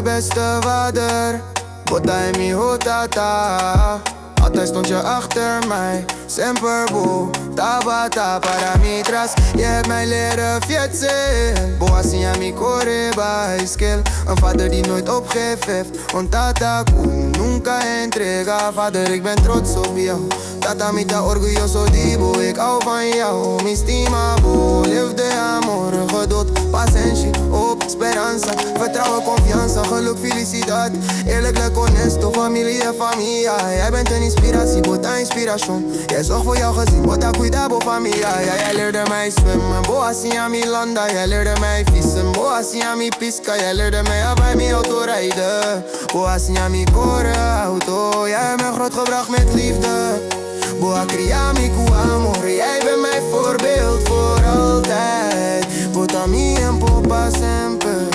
beste vader. Bota en mi hotata. Altijd stond je achter mij. Semper tabata para mitras. Je hebt mij leren fietsen. Boassi a mi corre bicycle. Een vader die nooit opgeeft heeft. Un tata nunca entrega. Vader, ik ben trots op jou. Tata mita orgulloso dibo. Ik hou van jou. Mi stima bo. Liefde, amor, geduld, paciëntie, hoop, speranza. Vertrouwen, confianza, geluk, felicidad. Eerlijk, honesto, familie en familia. Jij bent een inspiratie, bota inspiration. Jij zorgt voor jouw gezin, bota cuidado familia. Ja, jij leerde mij zwemmen, boassi a mi landa. Jij leerde mij vissen, boassi a mi pisca. Jij leerde mij bij mi auto rijden. Boassi a mi core auto. Jij hebt mij grootgebracht met liefde. Boa cria mi amor. Jij bent mijn voorbeeld voor altijd. Bota mi en popa sempre.